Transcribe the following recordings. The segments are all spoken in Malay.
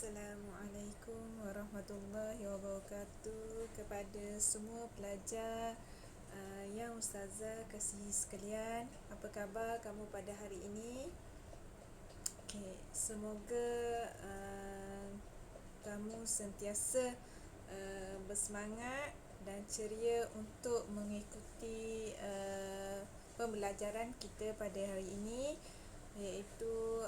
Assalamualaikum warahmatullahi wabarakatuh kepada semua pelajar yang Ustazah kasihi sekalian. Apa khabar kamu pada hari ini? Semoga kamu sentiasa bersemangat dan ceria untuk mengikuti pembelajaran kita pada hari ini, iaitu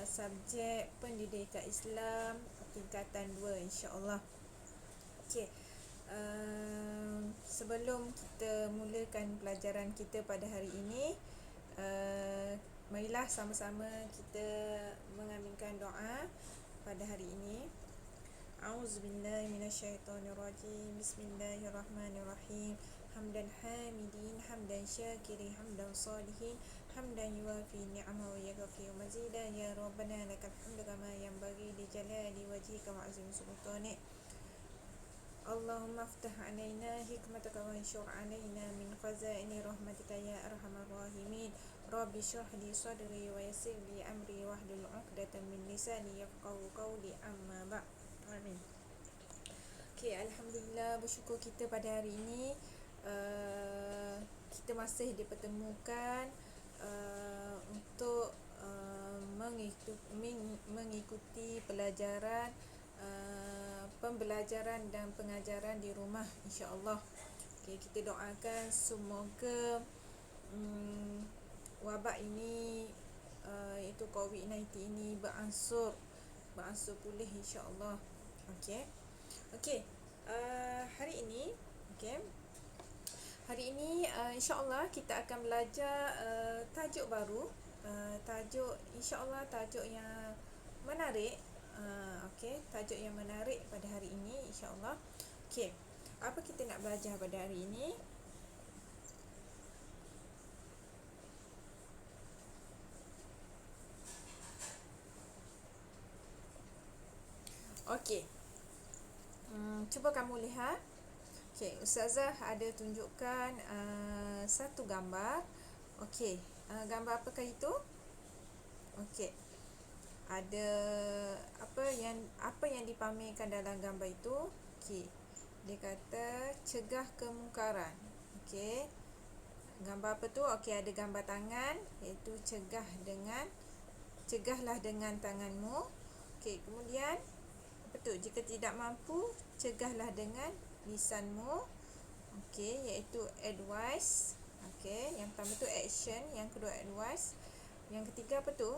subjek pendidikan Islam tingkatan 2 insya-Allah. Sebelum kita mulakan pelajaran kita pada hari ini, marilah sama-sama kita mengaminkan doa pada hari ini. A'udzubillahi minasyaitonirrajim. Bismillahirrahmanirrahim. Hamdan hamidin, hamdan syakirin, hamdan salihin, hamdan yuafi ni'amahu wa yaghfi mazidan. Ya Rabbana lakal hamdu kama yanbaghi li jalali wajhika wa azimi sultanik. Allahumma aftah alaina hikmataka wa anshur alaina min khazaini rahmatika ya arhamar rahimin. Rabbi shrah li sadri wa yassir li amri wahlul 'uqdatam min lisani yafqahu qawli, amma ba'd. Amin. Alhamdulillah, bersyukur kita pada hari ini kita masih dipertemukan untuk mengikuti pelajaran pembelajaran dan pengajaran di rumah insya-Allah. Kita doakan semoga wabak ini iaitu COVID-19 ini beransur pulih insya-Allah. Hari ini insya-Allah kita akan belajar tajuk baru, tajuk insya-Allah tajuk yang menarik. Tajuk yang menarik pada hari ini insya-Allah. Apa kita nak belajar pada hari ini? Cuba kamu lihat. Ustazah ada tunjukkan satu gambar. Gambar apakah itu? Ada apa yang dipamerkan dalam gambar itu? Dia kata cegah kemungkaran. Gambar apa tu? Ada gambar tangan, iaitu cegahlah dengan tanganmu. Kemudian apa tu? Jika tidak mampu, cegahlah dengan lisanmu. Iaitu advice. Yang pertama tu action, yang kedua advice. Yang ketiga apa tu?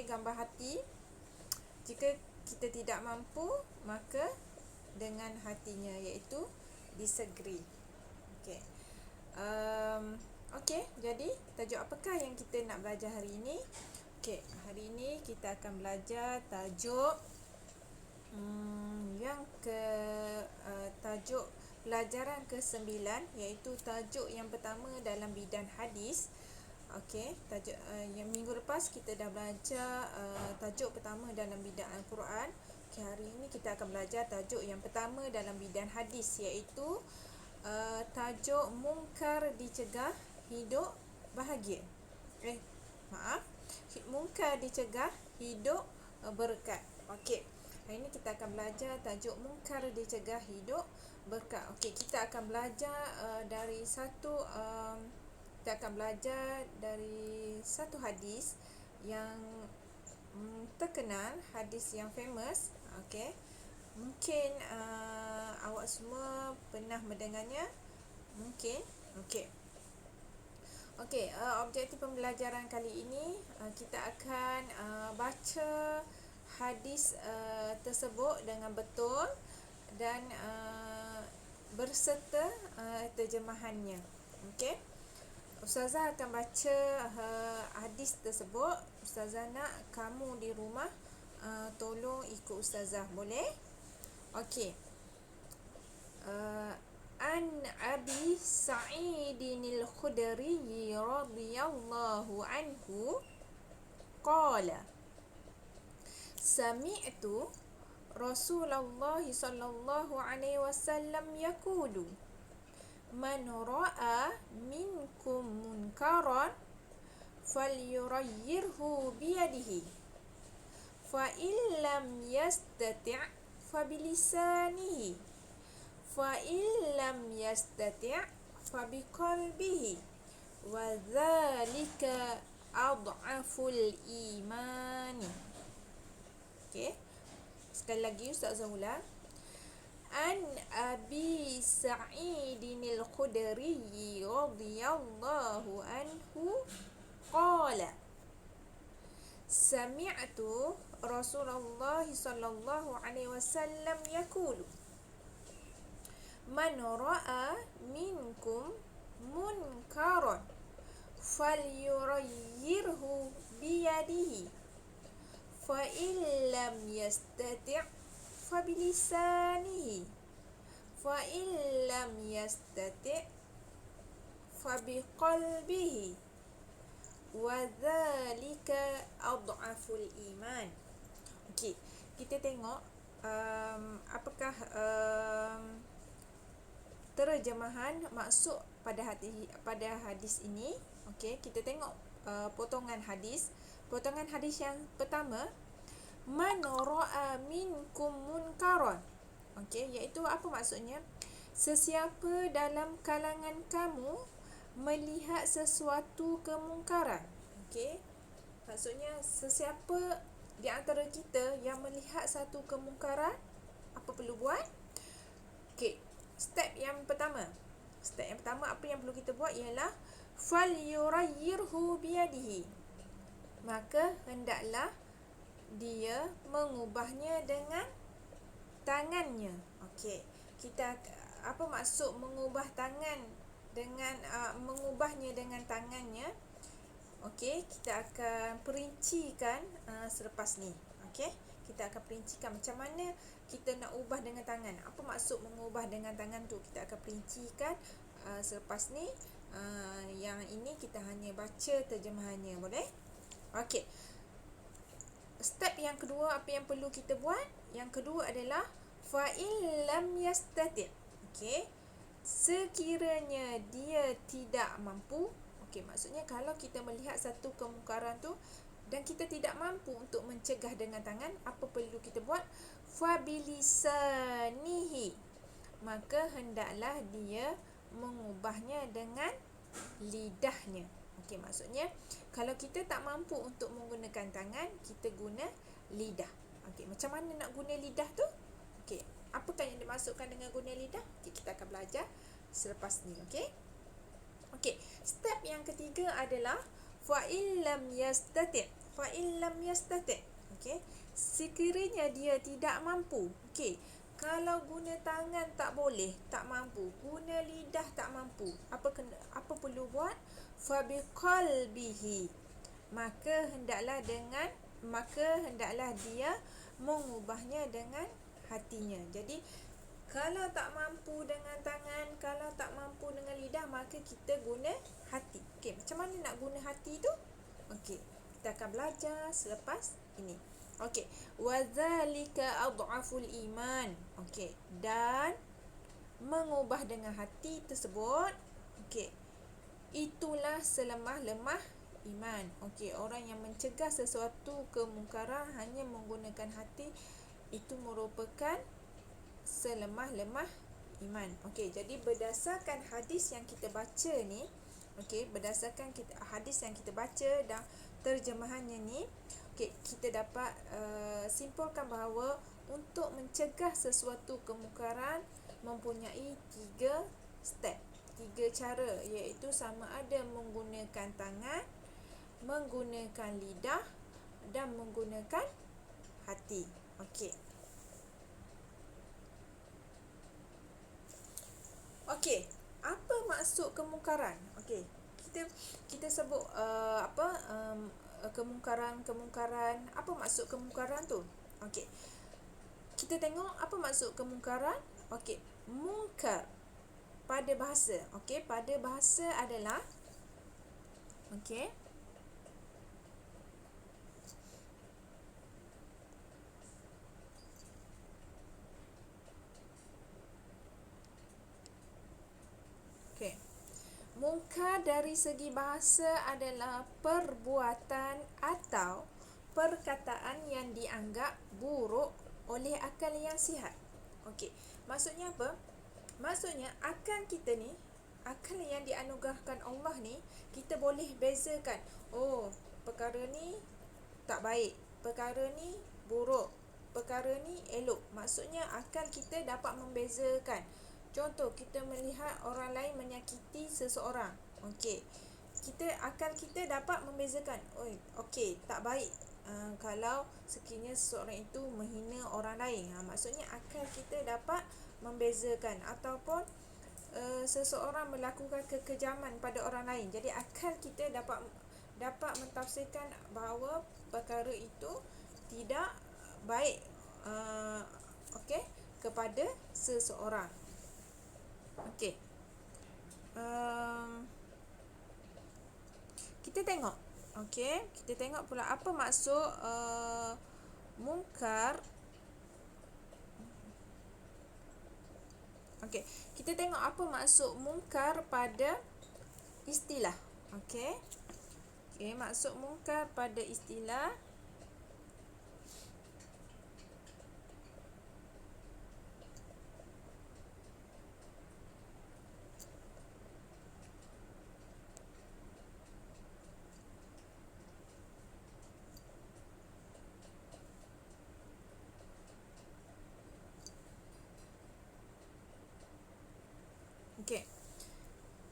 Gambar hati. Jika kita tidak mampu, maka dengan hatinya, iaitu disagree. Jadi tajuk apakah yang kita nak belajar hari ini? Hari ini kita akan belajar tajuk tajuk pelajaran ke-9, iaitu tajuk yang pertama dalam bidang hadis. Tajuk yang minggu lepas kita dah belajar tajuk pertama dalam bidang Al-Quran. Hari ini kita akan belajar tajuk yang pertama dalam bidang hadis, iaitu tajuk mungkar dicegah, hidup bahagia. Mungkar dicegah, hidup berkat. Hari ini kita akan belajar tajuk mungkar dicegah, hidup berkat. Kita akan belajar dari satu hadis yang terkenal, hadis yang famous. Mungkin awak semua pernah mendengarnya. Mungkin. Objektif pembelajaran kali ini kita akan baca hadis tersebut dengan betul dan berserta terjemahannya. Ustazah akan baca hadis tersebut. Ustazah nak kamu di rumah tolong ikut Ustazah, boleh? An Abi Sa'idin al-Khudri radhiyallahu anhu qala sami'tu Rasulullah sallallahu alaihi wasallam yaqulu man ra'a minkum munkaran falyughayyirhu biyadihi Fa illam yastati' fa bilisanihi. Fa illam yastati' fa biqalbihi. Wa dzalika adhaful imani. Okey. Sekali lagi Ustazah ulang. An Abi Sa'idin al-Khudri radhiyallahu anhu qala sami'tu Rasulullah sallallahu alaihi wasallam yaqulu man ra'a minkum munkaran falyughayyirhu biyadihi fa illam yastati' fa bilisanihi fa illam yastati' fa biqalbihi wa dzalika adhaful iman. Okey, kita tengok apakah terjemahan maksud pada hadis ini. Okey, kita tengok potongan hadis. Potongan hadis yang pertama, man ra'a minkum munkaran. Okey, iaitu apa maksudnya? Sesiapa dalam kalangan kamu melihat sesuatu kemungkaran. Okey, maksudnya sesiapa di antara kita yang melihat satu kemungkaran, apa perlu buat? Okey, step yang pertama apa yang perlu kita buat ialah falyughayyirhu biyadihi. Maka hendaklah dia mengubahnya dengan tangannya. Okey, kita apa maksud mengubah tangan dengan mengubahnya dengan tangannya? Okey, kita akan perincikan selepas ni. Okey, kita akan perincikan macam mana kita nak ubah dengan tangan. Apa maksud mengubah dengan tangan tu? Kita akan perincikan selepas ni. Yang ini kita hanya baca terjemahannya, boleh? Okey. Step yang kedua, apa yang perlu kita buat? Yang kedua adalah fa illam yastati'. Okey. Sekiranya dia tidak mampu. Okey, maksudnya kalau kita melihat satu kemungkaran tu dan kita tidak mampu untuk mencegah dengan tangan, apa perlu kita buat? Fa bilisanihi. Maka hendaklah dia mengubahnya dengan lidahnya. Okey, maksudnya kalau kita tak mampu untuk menggunakan tangan, kita guna lidah. Okey, macam mana nak guna lidah tu? Okey, apakah yang dimaksudkan dengan guna lidah? Okey, kita akan belajar selepas ni. Okey. Okey, step yang ketiga adalah fa illam yastati'. Fa illam yastati'. Okey, sekiranya dia tidak mampu. Okey, kalau guna tangan tak boleh, tak mampu, guna lidah tak mampu, apa perlu buat? Fa biqalbihi. Maka hendaklah dia mengubahnya dengan hatinya. Jadi kalau tak mampu dengan tangan, kalau tak mampu dengan lidah, maka kita guna hati. Okey, macam mana nak guna hati tu? Okey, kita akan belajar selepas ini. Okey, wa dzalika adhaful iman. Okey, dan mengubah dengan hati tersebut, okey, itulah selemah-lemah iman. Okey, orang yang mencegah sesuatu kemungkaran hanya menggunakan hati, itu merupakan selemah-lemah iman. Okey, jadi berdasarkan hadis yang kita baca ni, okey, berdasarkan hadis yang kita baca dan terjemahannya ni, okey, kita dapat simpulkan bahawa untuk mencegah sesuatu kemungkaran mempunyai 3 step, 3 cara, iaitu sama ada menggunakan tangan, menggunakan lidah dan menggunakan hati. Okey. Okey, apa maksud kemungkaran? Okey, kita sebut kemungkaran. Apa maksud kemungkaran tu? Okey. Kita tengok apa maksud kemungkaran. Okey, mungkar pada bahasa. Okey, pada bahasa adalah okey, mungkar dari segi bahasa adalah perbuatan atau perkataan yang dianggap buruk oleh akal yang sihat. Okey, maksudnya apa? Maksudnya akal kita ni, akal yang dianugerahkan Allah ni, kita boleh bezakan, oh, perkara ni tak baik, perkara ni buruk, perkara ni elok. Maksudnya akal kita dapat membezakan. Contoh, kita melihat orang lain menyakiti seseorang. Okey, akal kita dapat membezakan, oh, okey, tak baik kalau sekiranya seseorang itu menghina orang lain. Maksudnya akal kita dapat membezakan. Ataupun seseorang melakukan kekejaman pada orang lain. Jadi akal kita dapat mentafsirkan bahawa perkara itu tidak baik okey, kepada seseorang. Okey. Kita tengok. Okey, kita tengok pula apa maksud mungkar. Okey, kita tengok apa maksud mungkar pada istilah. Okey. Okey, maksud mungkar pada istilah. Okey.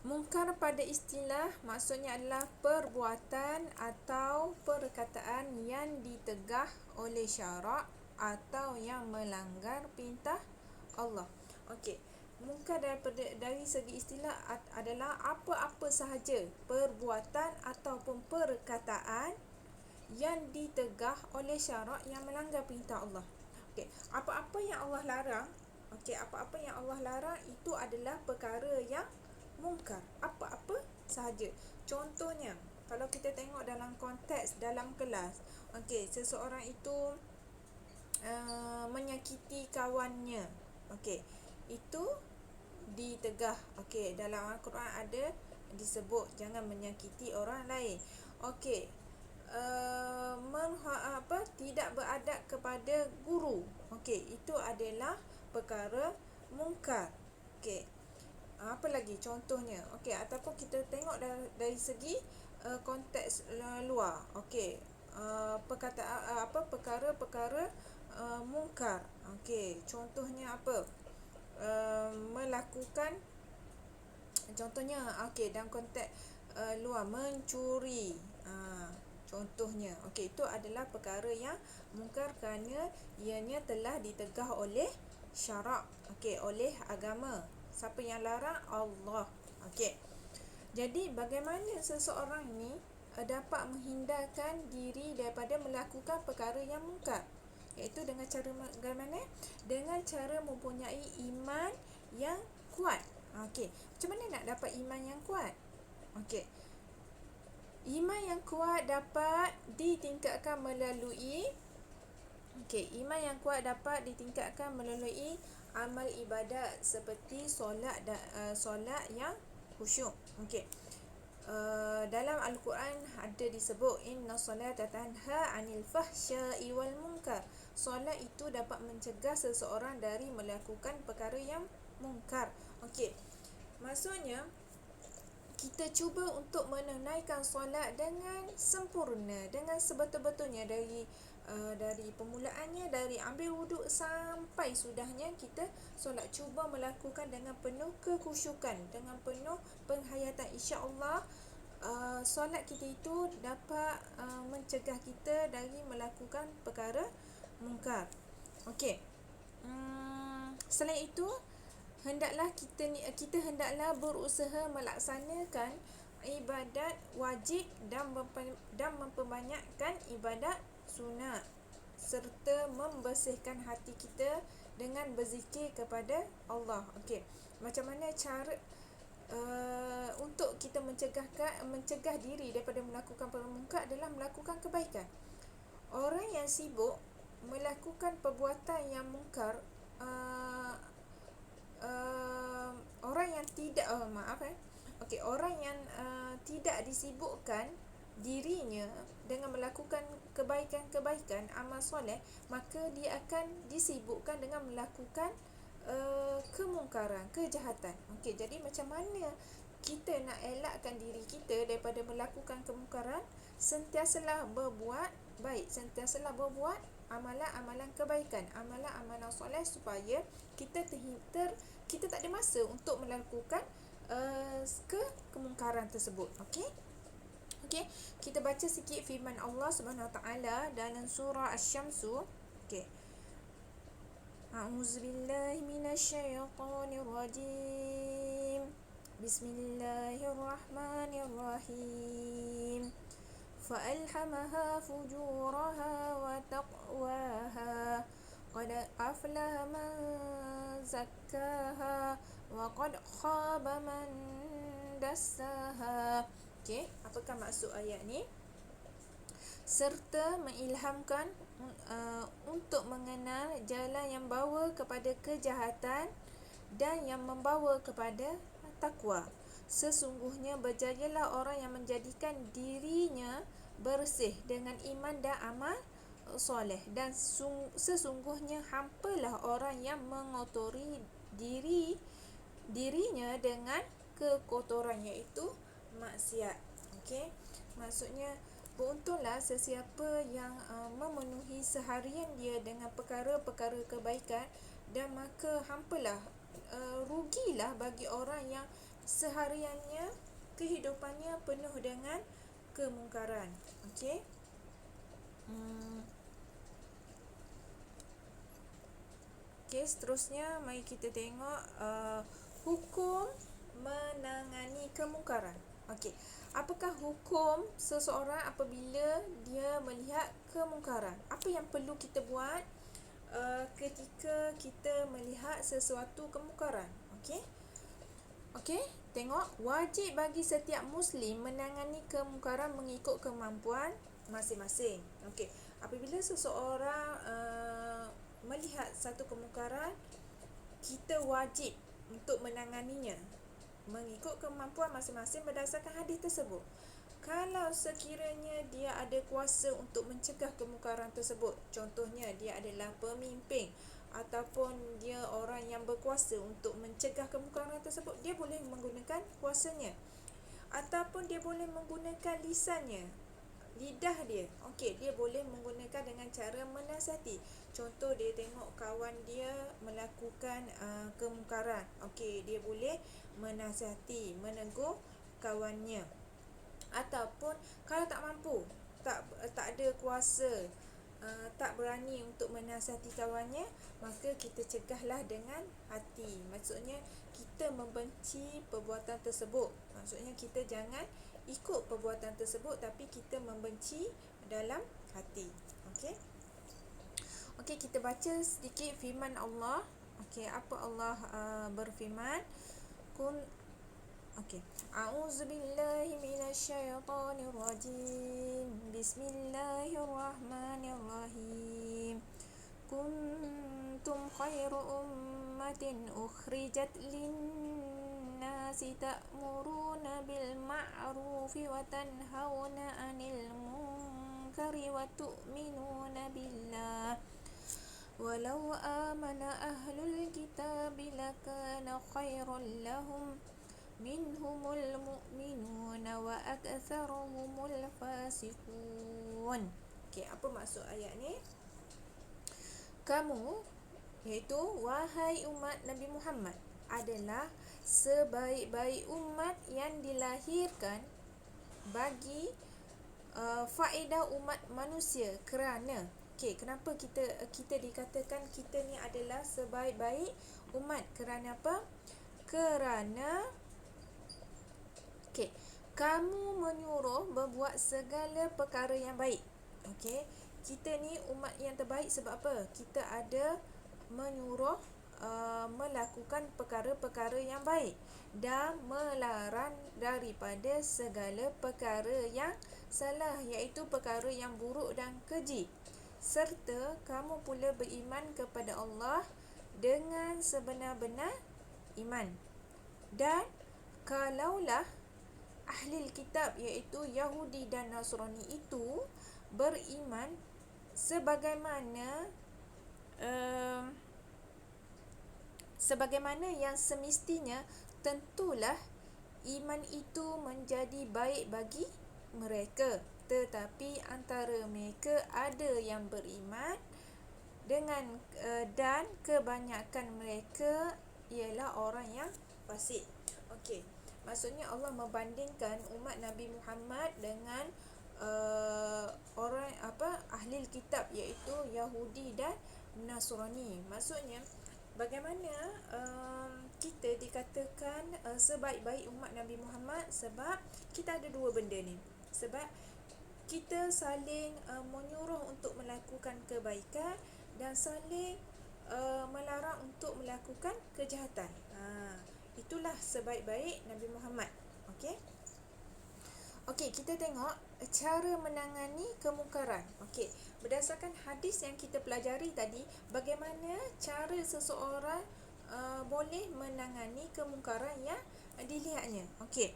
Mungkar pada istilah maksudnya adalah perbuatan atau perkataan yang ditegah oleh syarak atau yang melanggar perintah Allah. Okey. Mungkar dari segi istilah adalah apa-apa sahaja perbuatan ataupun perkataan yang ditegah oleh syarak yang melanggar perintah Allah. Okey, apa-apa yang Allah larang, okey, apa-apa yang Allah larang itu adalah perkara yang mungkar. Apa-apa sahaja. Contohnya, kalau kita tengok dalam konteks dalam kelas, okey, seseorang itu menyakiti kawannya. Okey, itu ditegah. Okey, dalam Al-Quran ada disebut jangan menyakiti orang lain. Okey, tidak beradab kepada guru. Okey, itu adalah perkara mungkar. Okey, apa lagi contohnya? Okey, ataupun kita tengok dari segi konteks luar. Okey, perkataan perkara-perkara mungkar. Okey, contohnya apa? Melakukan, contohnya okey, dalam konteks luar, mencuri. Contohnya, okey, itu adalah perkara yang mungkar kerana ianya telah ditegah oleh syarak, okey, oleh agama. Siapa yang larang? Allah. Okey. Jadi bagaimana seseorang ni dapat menghindarkan diri daripada melakukan perkara yang mungkar? Iaitu dengan cara bagaimana? Dengan cara mempunyai iman yang kuat. Okey. Macam mana nak dapat iman yang kuat? Okey. Iman yang kuat dapat ditingkatkan melalui iman yang kuat dapat ditingkatkan melalui amal ibadat seperti solat solat yang khusyuk. Okey. Dalam Al-Quran ada disebut inna solata tanha 'anil fahsya'i wal munkar. Solat itu dapat mencegah seseorang dari melakukan perkara yang mungkar. Okey. Maksudnya kita cuba untuk menunaikan solat dengan sempurna, dengan sebetul-betulnya dari permulaannya, dari ambil wuduk sampai sudahnya kita solat, cuba melakukan dengan penuh kekhusyukan, dengan penuh penghayatan. Insya-Allah solat kita itu dapat mencegah kita dari melakukan perkara mungkar. Okey. Selain itu, kita hendaklah berusaha melaksanakan ibadat wajib dan memperbanyakkan ibadat sunat serta membersihkan hati kita dengan berzikir kepada Allah. Okey. Macam mana cara untuk kita mencegah diri daripada melakukan perkara mungkar adalah melakukan kebaikan. Orang yang sibuk melakukan perbuatan yang mungkar, orang yang tidak orang yang tidak disibukkan dirinya dengan melakukan kebaikan-kebaikan, amal soleh, maka dia akan disibukkan dengan melakukan kemungkaran, kejahatan. Okey, jadi macam mana kita nak elakkan diri kita daripada melakukan kemungkaran? Sentiasalah berbuat baik, sentiasalah berbuat amalan-amalan kebaikan, amalan-amalan soleh, supaya kita kita tak ada masa untuk melakukan kemungkaran tersebut. Okey? Okey, kita baca sikit firman Allah Subhanahu Wa Taala dalam surah Asy-Syamsu. Okey. A'udzubillahi minasyaitonirrajim. Bismillahirrahmanirrahim. فألهمها فجورها وتقواها قد أفلح من زكاها وقد خاب من دساها. Okey, apakah maksud ayat ni? Serta mengilhamkan untuk mengenal jalan yang bawa kepada kejahatan dan yang membawa kepada takwa. Sesungguhnya berjayalah orang yang menjadikan dirinya bersih dengan iman dan amal soleh, dan sesungguhnya hampalah orang yang mengotori dirinya dengan kekotoran, iaitu maksiat. Okey, maksudnya beruntunglah sesiapa yang memenuhi seharian dia dengan perkara-perkara kebaikan, dan maka hampalah rugilah bagi orang yang sehariannya, kehidupannya penuh dengan kemungkaran. Okey. Okey, seterusnya mari kita tengok hukum menangani kemungkaran. Okey, apakah hukum seseorang apabila dia melihat kemungkaran? Apa yang perlu kita buat ketika kita melihat sesuatu kemungkaran? Okey. Okey, tengok, wajib bagi setiap Muslim menangani kemungkaran mengikut kemampuan masing-masing. Okey, apabila seseorang melihat satu kemungkaran, kita wajib untuk menanganinya mengikut kemampuan masing-masing berdasarkan hadis tersebut. Kalau sekiranya dia ada kuasa untuk mencegah kemungkaran tersebut, contohnya dia adalah pemimpin ataupun dia orang yang berkuasa untuk mencegah kemungkaran tersebut, dia boleh menggunakan kuasanya, ataupun dia boleh menggunakan lisannya, lidah dia. Okey, dia boleh menggunakan dengan cara menasihati. Contoh, dia tengok kawan dia melakukan kemungkaran. Okey, dia boleh menasihati, menegur kawannya. Ataupun kalau tak mampu, tak ada kuasa, tak berani untuk menasihati kawannya, maka kita cegahlah dengan hati. Maksudnya kita membenci perbuatan tersebut. Maksudnya kita jangan ikut perbuatan tersebut, tapi kita membenci dalam hati. Okey. Okey, kita baca sedikit firman Allah. Okey, apa Allah berfirman? Okey. A'udzubillahi minasyaitonirrajim. Bismillahirrahmanirrahim. Kuntum khairu ummatin ukhrijat linnasi ta'muruna bil ma'rufi wa tanhauna 'anil munkari wa tu'minuna billah. Walau amana ahlul kitabi lakana khairan lahum minhumul mu'minuna wa aktsaruhumul fasiqun. Okey, apa maksud ayat ni? Kamu, iaitu wahai umat Nabi Muhammad, adalah sebaik-baik umat yang dilahirkan bagi faedah umat manusia. Kerana kenapa kita dikatakan kita ni adalah sebaik-baik umat? Kerana apa? Kerana kamu menyuruh berbuat segala perkara yang baik. Okey, kita ni umat yang terbaik sebab apa? Kita ada menyuruh melakukan perkara-perkara yang baik dan melarang daripada segala perkara yang salah, iaitu perkara yang buruk dan keji. Serta kamu pula beriman kepada Allah dengan sebenar-benar iman. Dan kalaulah ahli kitab iaitu Yahudi dan Nasrani itu beriman sebagaimana yang semestinya, tentulah iman itu menjadi baik bagi mereka. Tetapi antara mereka ada yang beriman dan kebanyakan mereka ialah orang yang fasik. Okey, maksudnya Allah membandingkan umat Nabi Muhammad dengan ahli kitab iaitu Yahudi dan Nasrani. Maksudnya bagaimana kita dikatakan sebaik-baik umat Nabi Muhammad, sebab kita ada dua benda ni. Sebab kita saling menyuruh untuk melakukan kebaikan dan saling melarang untuk melakukan kejahatan. Itulah sebaik-baik Nabi Muhammad. Okey, kita tengok cara menangani kemungkaran. Okey, berdasarkan hadis yang kita pelajari tadi, bagaimana cara seseorang boleh menangani kemungkaran yang dilihatnya. Okey,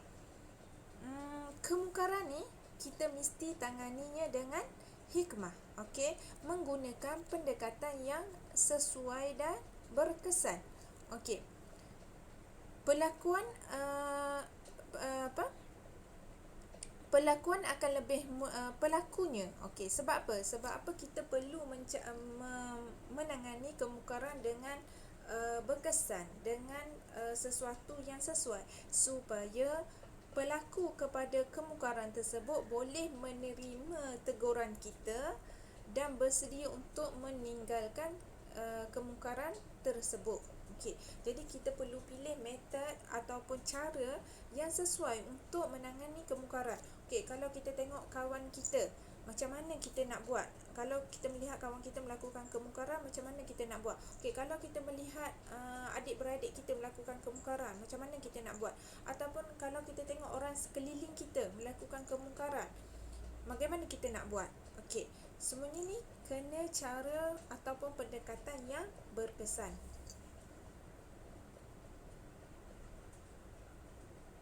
kemungkaran ni kita mesti tanganinya dengan hikmah. Okey, menggunakan pendekatan yang sesuai dan berkesan. Okey, Pelakuan akan lebih pelakunya. Okey, sebab apa? Sebab apa kita perlu menangani kemungkaran dengan berkesan, dengan sesuatu yang sesuai, supaya pelaku kepada kemungkaran tersebut boleh menerima teguran kita dan bersedia untuk meninggalkan kemungkaran tersebut. Okey, jadi kita perlu pilih metod ataupun cara yang sesuai untuk menangani kemungkaran. Okey, kalau kita tengok kawan kita, macam mana kita nak buat? Kalau kita melihat kawan kita melakukan kemungkaran, macam mana kita nak buat? Okey, kalau kita melihat adik-beradik kita melakukan kemungkaran, macam mana kita nak buat? Ataupun kalau kita tengok orang sekeliling kita melakukan kemungkaran, bagaimana kita nak buat? Okey, semuanya ni kena cara ataupun pendekatan yang berkesan.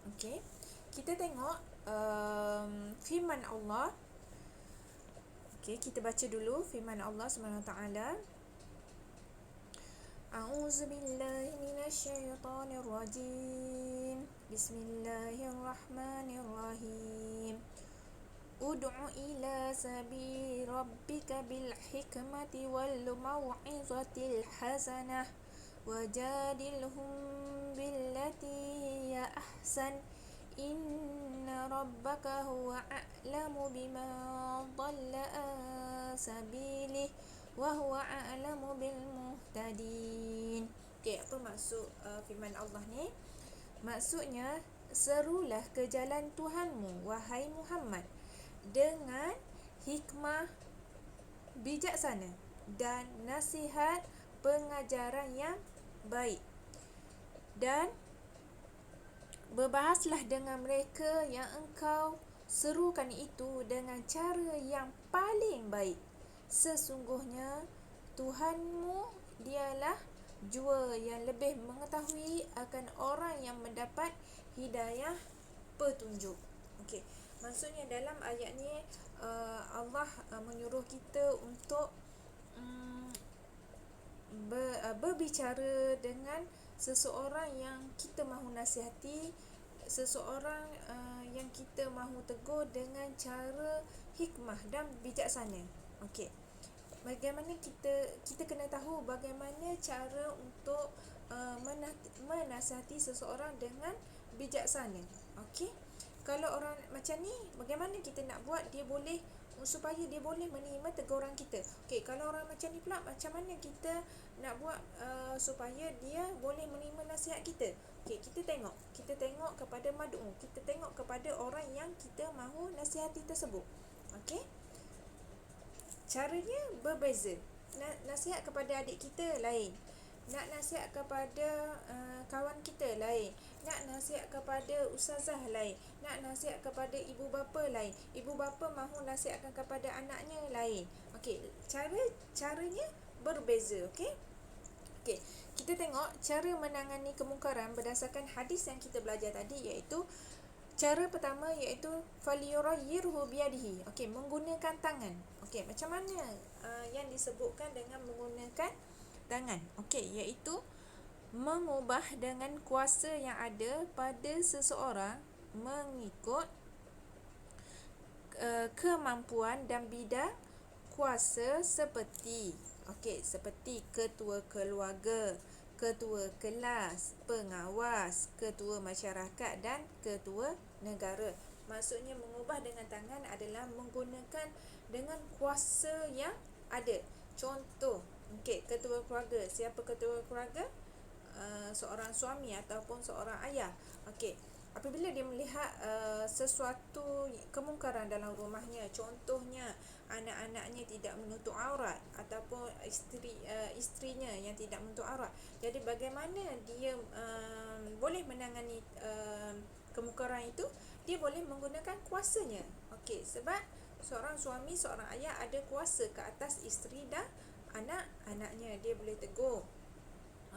Okey, kita tengok firman Allah. Okey, kita baca dulu firman Allah Subhanahu Wa Taala. A'udzubillahi minasyaitonir rajim. Bismillahirrahmanirrahim. Ud'u ila sabili rabbika bil hikmati wal mau'izatil hasanah wajadilhum billati hiya ahsan. Inna rabbaka huwa a'lamu biman dhalla an sabilihi wa huwa a'lamu bil muhtadin. Okey, apa maksud firman Allah ni? Maksudnya, serulah ke jalan Tuhanmu, wahai Muhammad, dengan hikmah bijaksana dan nasihat pengajaran yang baik, dan berbahaslah dengan mereka yang engkau serukan itu dengan cara yang paling baik. Sesungguhnya Tuhanmu dialah jua yang lebih mengetahui akan orang yang mendapat hidayah petunjuk. Okey, maksudnya dalam ayat ni Allah menyuruh kita untuk berbicara dengan seseorang yang kita mahu nasihati, seseorang yang kita mahu tegur dengan cara hikmah dan bijaksana. Okey, bagaimana kita kena tahu bagaimana cara untuk menasihati seseorang dengan bijaksana. Okey, kalau orang macam ni, bagaimana kita nak buat supaya dia boleh menerima teguran kita? Okey, kalau orang macam ni pula, macam mana kita nak buat supaya dia boleh menerima nasihat kita? Okey, kita tengok kepada mad'u, kita tengok kepada orang yang kita mahu nasihati tersebut. Okey, caranya berbeza. Nasihat kepada adik kita lain, nak nasihat kepada kawan kita lain, nak nasihat kepada ustazah lain, nak nasihat kepada ibu bapa lain, ibu bapa mahu nasihatkan kepada anaknya lain. Okey, caranya berbeza. Okey, kita tengok cara menangani kemungkaran berdasarkan hadis yang kita belajar tadi, iaitu Cara pertama iaitu falyughayyirhu biyadihi. Okey, menggunakan tangan. Okey, macam mana yang disebutkan dengan menggunakan tangan? Okey, iaitu mengubah dengan kuasa yang ada pada seseorang mengikut kemampuan dan bidang kuasa seperti seperti ketua keluarga, ketua kelas, pengawas, ketua masyarakat dan ketua negara. Maksudnya mengubah dengan tangan adalah menggunakan dengan kuasa yang ada. Contoh, ketua keluarga. Siapa ketua keluarga? Seorang suami ataupun seorang ayah. Apabila dia melihat sesuatu kemungkaran dalam rumahnya, contohnya anak-anaknya tidak menutup aurat ataupun isterinya yang tidak menutup aurat. Jadi bagaimana dia boleh menangani kemungkaran itu? Dia boleh menggunakan kuasanya. Sebab seorang suami, seorang ayah ada kuasa ke atas isteri dan anak-anaknya. Dia boleh tegur.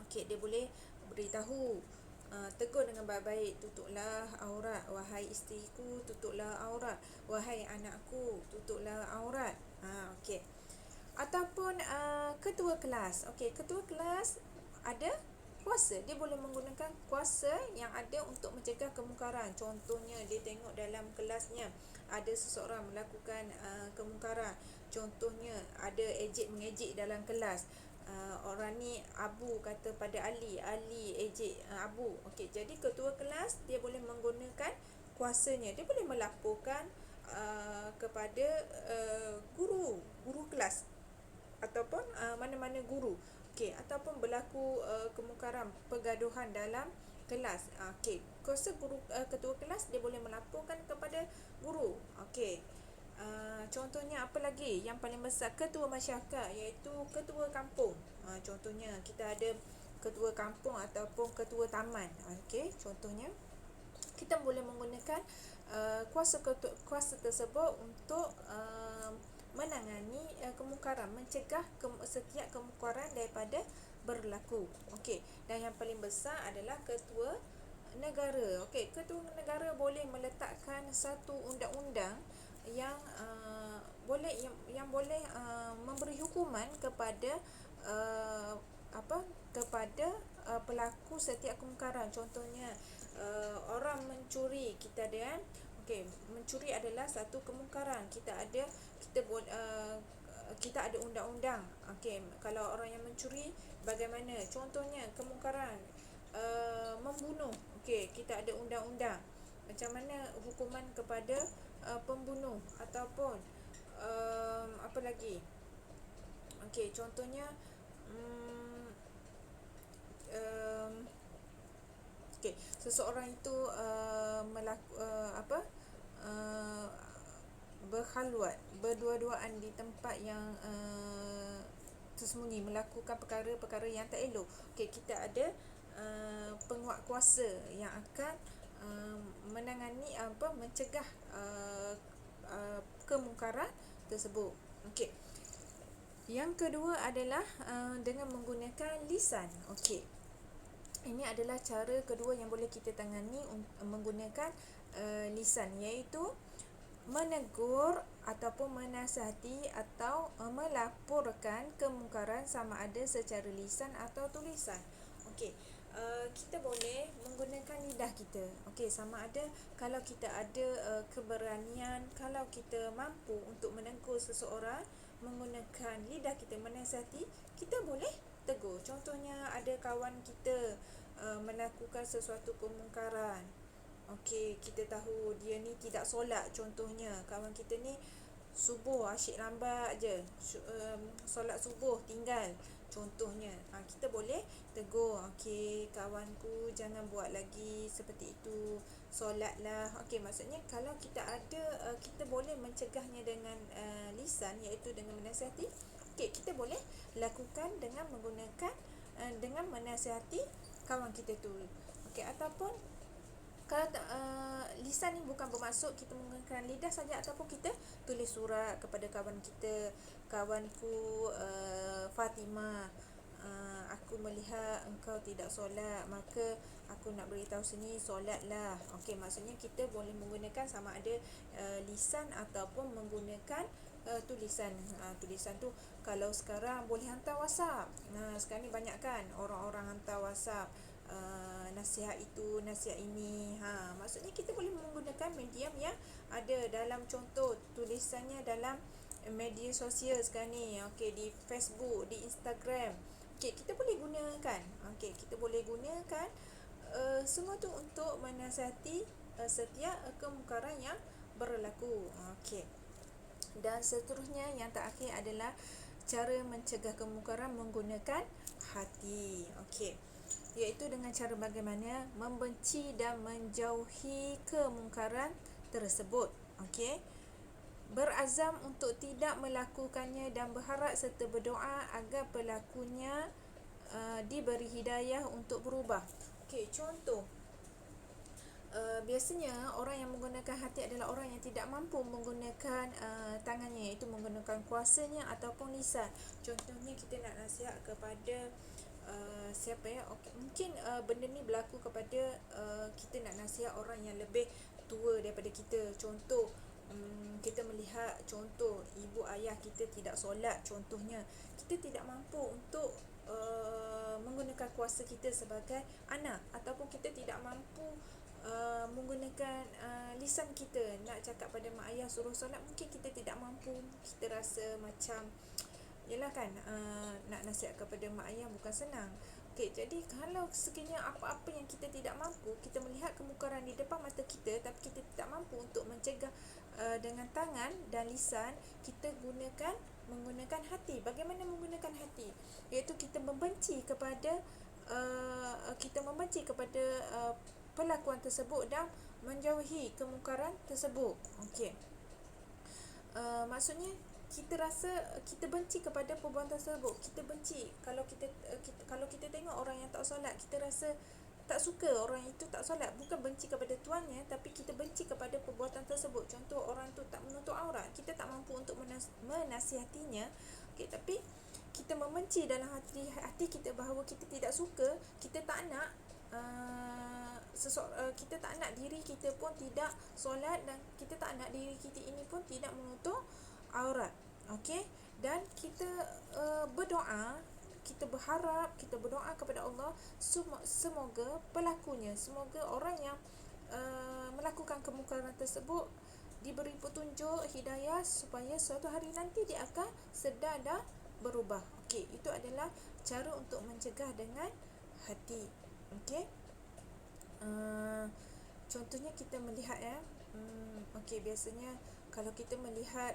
Dia boleh beritahu, tegur dengan baik-baik, tutuplah aurat wahai isteriku, tutuplah aurat wahai anakku, tutuplah aurat. Ataupun ketua kelas. Ketua kelas ada kuasa, dia boleh menggunakan kuasa yang ada untuk mencegah kemungkaran. Contohnya, dia tengok dalam kelasnya ada seseorang melakukan kemungkaran. Contohnya, ada ejek-mengejek dalam kelas. Orang ni Abu kata pada Ali ejek Abu. Jadi ketua kelas dia boleh menggunakan kuasanya. Dia boleh melaporkan kepada guru kelas ataupun mana-mana guru. Ataupun berlaku kemungkaran pergaduhan dalam kelas. Kuasa ketua kelas dia boleh melaporkan kepada guru. Contohnya apa lagi yang paling besar? Ketua masyarakat, iaitu ketua kampung. Contohnya kita ada ketua kampung ataupun ketua taman. Contohnya kita boleh menggunakan kuasa tersebut untuk menangani kemungkaran, mencegah setiap kemungkaran daripada berlaku. Dan yang paling besar adalah ketua negara. Ketua negara boleh meletakkan satu undang-undang yang boleh memberi hukuman kepada pelaku setiap kemungkaran. Contohnya orang mencuri, kita ada mencuri adalah satu kemungkaran. Kita ada undang-undang. Kalau orang yang mencuri, bagaimana? Contohnya kemungkaran membunuh. Kita ada undang-undang. Macam mana hukuman kepada pembunuh ataupun apa lagi? Contohnya seseorang itu berkhalwat, berdua-duaan di tempat yang tersembunyi, melakukan perkara-perkara yang tak elok. Kita ada penguat kuasa yang akan menangani mencegah kemungkaran tersebut. Yang kedua adalah dengan menggunakan lisan. Ini adalah cara kedua yang boleh kita tangani menggunakan lisan, iaitu menegur ataupun menasihati atau melaporkan kemungkaran sama ada secara lisan atau tulisan. Kita boleh menggunakan lidah kita. Sama ada kalau kita ada keberanian, kalau kita mampu untuk menegur seseorang menggunakan lidah kita, menasihati, kita boleh tegur. Contohnya ada kawan kita melakukan sesuatu kemungkaran. Kita tahu dia ni tidak solat. Contohnya kawan kita ni subuh asyik lambat je, solat subuh tinggal. Contohnya kita boleh tegur, kawanku jangan buat lagi seperti itu, solatlah. Maksudnya kalau kita ada kita boleh mencegahnya dengan lisan, iaitu dengan menasihati. Kita boleh lakukan dengan menggunakan dengan menasihati kawan kita tu. Ataupun kalau lisan ni bukan bermaksud kita menggunakan lidah saja, ataupun kita tulis surat kepada kawan kita, kawanku Fatimah, aku aku melihat engkau tidak solat, maka aku nak beritahu sini, solatlah. Okey, maksudnya kita boleh menggunakan sama ada lisan ataupun menggunakan tulisan. Tulisan tu kalau sekarang boleh hantar WhatsApp. Sekarang ni banyak kan orang-orang hantar WhatsApp, nasihat itu, nasihat ini. Maksudnya kita boleh menggunakan medium yang ada dalam, contoh tulisannya dalam media sosial sekarang ni. Okey, di Facebook, di Instagram. Okey, kita boleh gunakan. Okey, kita boleh gunakan semua tu untuk menasihati setiap kemungkaran yang berlaku. Okey. Dan seterusnya yang terakhir adalah cara mencegah kemungkaran menggunakan hati. Okey. Iaitu dengan cara bagaimana membenci dan menjauhi kemungkaran tersebut. Okey. Berazam untuk tidak melakukannya dan berharap serta berdoa agar pelakunya diberi hidayah untuk berubah. Okey, contoh, biasanya orang yang menggunakan hati adalah orang yang tidak mampu menggunakan tangannya, iaitu menggunakan kuasanya ataupun lisan. Contohnya kita nak nasihat kepada siapa ya? Okay, mungkin benda ni berlaku kepada kita nak nasihat orang yang lebih tua daripada kita. Contoh, kita melihat contoh ibu ayah kita tidak solat, contohnya kita tidak mampu untuk menggunakan kuasa kita sebagai anak, ataupun kita tidak mampu menggunakan lisan kita nak cakap pada mak ayah suruh solat, mungkin kita tidak mampu. Kita rasa macam yalah kan, nak nasihat kepada mak ayah bukan senang. Okey, jadi kalau sekiranya apa-apa yang kita tidak mampu, kita melihat kemungkaran di depan mata kita tapi kita tidak mampu untuk mencegah dengan tangan dan lisan, kita menggunakan hati. Bagaimana menggunakan hati? Iaitu kita membenci kepada pelakuan tersebut dan menjauhi kemungkaran tersebut. Okey. Maksudnya kita rasa kita benci kepada perbuatan tersebut. Kita benci kalau kita tengok orang yang tak solat, kita rasa tak suka orang itu tak solat, bukan benci kepada tuannya, tapi kita benci kepada perbuatan tersebut. Contoh, orang tu tak menutup aurat, kita tak mampu untuk menasihatinya. Okey, tapi kita membenci dalam hati kita bahawa kita tidak suka, kita tak nak kita tak nak diri kita pun tidak solat, dan kita tak nak diri kita ini pun tidak menutup aurat. Okey, dan kita berdoa, kita berharap, kita berdoa kepada Allah semoga pelakunya, semoga orang yang melakukan kemungkaran tersebut diberi petunjuk, hidayah, supaya suatu hari nanti dia akan sedar dan berubah. Okey, itu adalah cara untuk mencegah dengan hati. Okey. Contohnya kita melihat okey, biasanya kalau kita melihat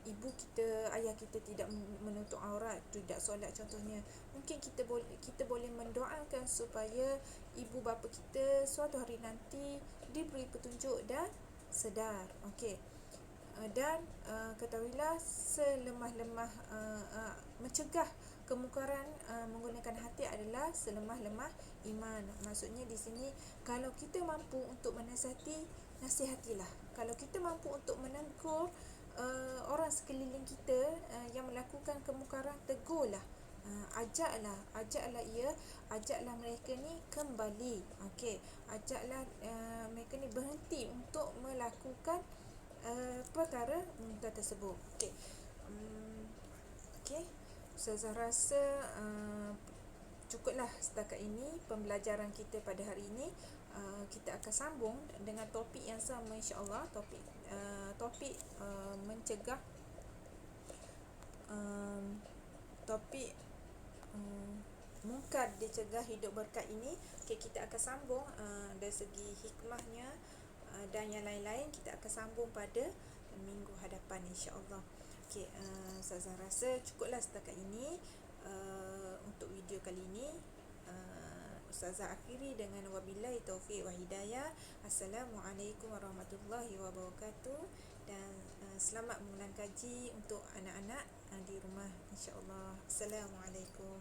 ibu kita, ayah kita tidak menutup aurat, tidak solat contohnya, mungkin kita boleh mendoakan supaya ibu bapa kita suatu hari nanti diberi petunjuk dan sedar. Okey. Dan ketahuilah, selemah-lemah mencegah kemungkaran menggunakan hati adalah selemah-lemah iman. Maksudnya di sini, kalau kita mampu untuk menasihati, nasihatilah. Kalau kita mampu untuk menegur orang sekeliling kita yang melakukan kemungkaran, tegurlah. Ajaklah mereka ni kembali. Okey, ajaklah mereka ni berhenti untuk melakukan perkara munkar tersebut. Okey. Okey. Ustazah rasa cukuplah setakat ini pembelajaran kita pada hari ini. Kita akan sambung dengan topik yang sama, insya-Allah, topik mencegah topik mungkar dicegah hidup berkat ini. Okey, kita akan sambung dari segi hikmahnya dan yang lain-lain kita akan sambung pada minggu hadapan, insya-Allah. Okey, saya rasa cukuplah setakat ini untuk video kali ini. Ustazah akhiri dengan wabillahi taufiq wa hidayah. Assalamualaikum warahmatullahi wabarakatuh, dan selamat mengulang kaji untuk anak-anak di rumah, insya-Allah. Assalamualaikum.